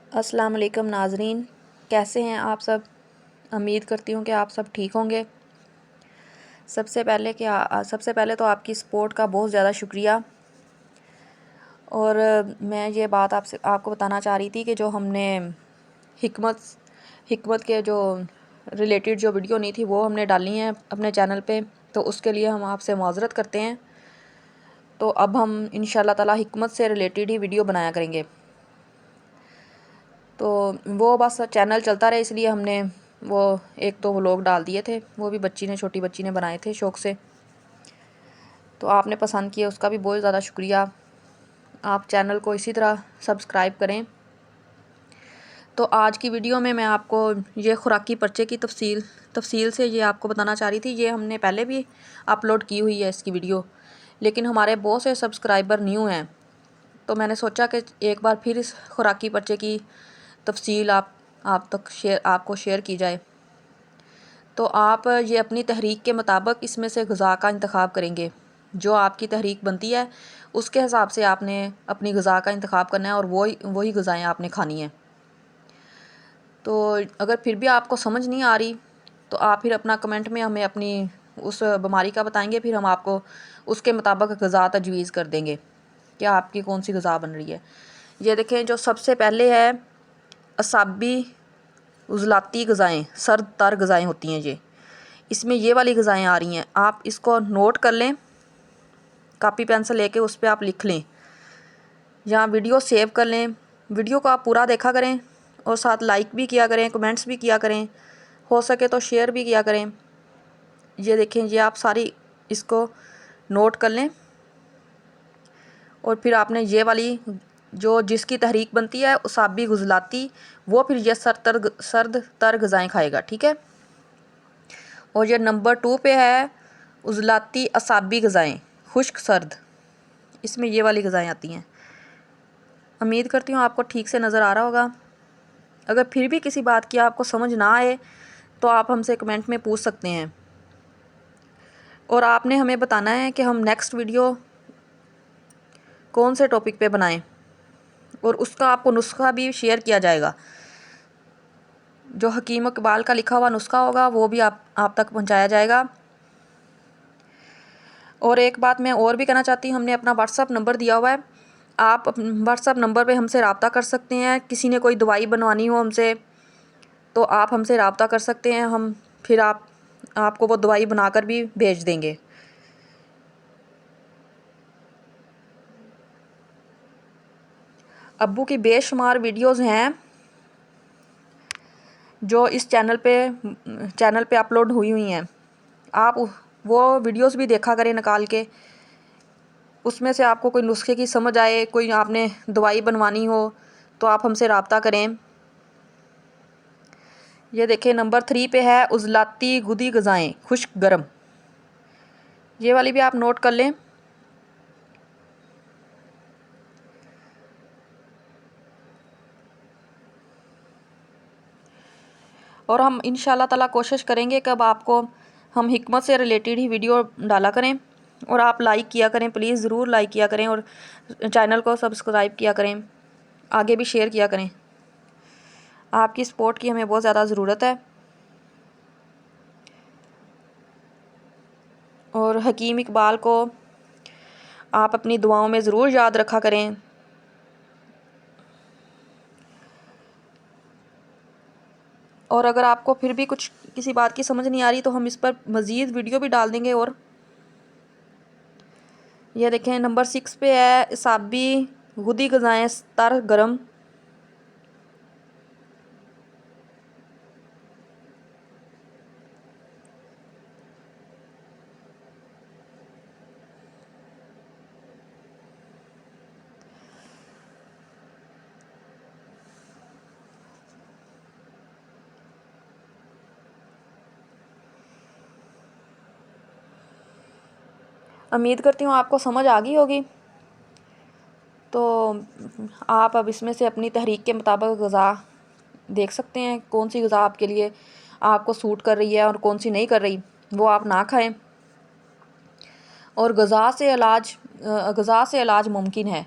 अस्सलाम वालेकुम नाज़रीन, कैसे हैं आप सब। उम्मीद करती हूँ कि आप सब ठीक होंगे। सबसे पहले तो आपकी सपोर्ट का बहुत ज़्यादा शुक्रिया। और मैं ये बात आपको बताना चाह रही थी कि जो हमने हिकमत हिकमत के जो रिलेटेड जो वीडियो नहीं थी वो हमने डाली हैं अपने चैनल पे, तो उसके लिए हम आपसे माज़रत करते हैं। तो अब हम इंशाल्लाह ताला हिकमत से रिलेटेड ही वीडियो बनाया करेंगे। तो वो बस चैनल चलता रहे इसलिए हमने वो एक तो व्लॉग डाल दिए थे, वो भी छोटी बच्ची ने बनाए थे शौक़ से। तो आपने पसंद किया, उसका भी बहुत ज़्यादा शुक्रिया। आप चैनल को इसी तरह सब्सक्राइब करें। तो आज की वीडियो में मैं आपको ये खुराकी पर्चे की तफसील से ये आपको बताना चाह रही थी। ये हमने पहले भी अपलोड की हुई है इसकी वीडियो, लेकिन हमारे बहुत से सब्सक्राइबर न्यू हैं, तो मैंने सोचा कि एक बार फिर इस खुराकी पर्चे की तफसील आपको शेयर की जाए। तो आप ये अपनी तहरीक के मुताबिक इसमें से ग़िज़ा का इंतखाब करेंगे। जो आपकी तहरीक बनती है उसके हिसाब से आपने अपनी ग़िज़ा का इंतखाब करना है और वही ग़िज़ाएँ आपने खानी हैं। तो अगर फिर भी आपको समझ नहीं आ रही तो आप फिर अपना कमेंट में हमें अपनी उस बीमारी का बताएंगे, फिर हम आपको उसके मुताबिक ग़िज़ा तजवीज़ कर देंगे कि आपकी कौन सी ग़िज़ा बन रही है। ये देखें, जो सबसे पहले है असाबी उज़लाती ग़िज़ाएँ, सर्द तर ग़िज़ाएँ होती हैं ये। इसमें ये वाली ग़िज़ाएँ आ रही हैं, आप इसको नोट कर लें, कापी पेंसिल लेके उस पर आप लिख लें या वीडियो सेव कर लें। वीडियो को आप पूरा देखा करें और साथ लाइक भी किया करें, कमेंट्स भी किया करें, हो सके तो शेयर भी किया करें। ये देखें, ये आप सारी इसको नोट कर लें और फिर आपने ये वाली जो जिसकी तहरीक बनती है उसाबी गुज़लाती, वो फिर ये सर्द तर ग़िज़ाएँ खाएगा, ठीक है। और ये नंबर 2 पे है उज़लाती असाबी ग़िज़ाएँ, खुश्क सर्द, इसमें ये वाली ग़िज़ाएँ आती हैं। उम्मीद करती हूँ आपको ठीक से नज़र आ रहा होगा। अगर फिर भी किसी बात की आपको समझ ना आए तो आप हमसे कमेंट में पूछ सकते हैं और आपने हमें बताना है कि हम नेक्स्ट वीडियो कौन से टॉपिक पे बनाएं, और उसका आपको नुस्खा भी शेयर किया जाएगा। जो हकीम इकबाल का लिखा हुआ नुस्खा होगा वो भी आप तक पहुंचाया जाएगा। और एक बात मैं और भी कहना चाहती हूँ, हमने अपना व्हाट्सअप नंबर दिया हुआ है, आप व्हाट्सअप नंबर पे हमसे रब्ता कर सकते हैं। किसी ने कोई दवाई बनवानी हो हमसे तो आप हमसे रब्ता कर सकते हैं, हम फिर आपको वो दवाई बनाकर भी भेज देंगे। अब्बू की बेशुमार वीडियोज़ हैं जो इस चैनल पे अपलोड हुई हैं। आप वो वीडियोस भी देखा करें निकाल के, उसमें से आपको कोई नुस्खे की समझ आए, कोई आपने दवाई बनवानी हो तो आप हमसे रब्ता करें। ये देखें, नंबर 3 पे है उज़लाती गुदी ग़िज़ाएँ खुश्क गर्म, ये वाली भी आप नोट कर लें। और हम इंशाल्लाह ताला कोशिश करेंगे कब आपको हम हिकमत से रिलेटेड ही वीडियो डाला करें। और आप लाइक किया करें, प्लीज़ ज़रूर लाइक किया करें और चैनल को सब्सक्राइब किया करें, आगे भी शेयर किया करें। आपकी सपोर्ट की हमें बहुत ज़्यादा ज़रूरत है। और हकीम इकबाल को आप अपनी दुआओं में ज़रूर याद रखा करें। और अगर आपको फिर भी कुछ किसी बात की समझ नहीं आ रही तो हम इस पर मज़ीद वीडियो भी डाल देंगे। और ये देखें, नंबर 6 पे है इसाबी गुदी ग़िज़ाएँ तर गरम, उम्मीद करती हूँ आपको समझ आ गई होगी। तो आप अब इसमें से अपनी तहरीक के मुताबिक ग़िज़ा देख सकते हैं, कौन सी ग़िज़ा आपके लिए आपको सूट कर रही है और कौन सी नहीं कर रही, वो आप ना खाएं। और ग़िज़ा से इलाज मुमकिन है।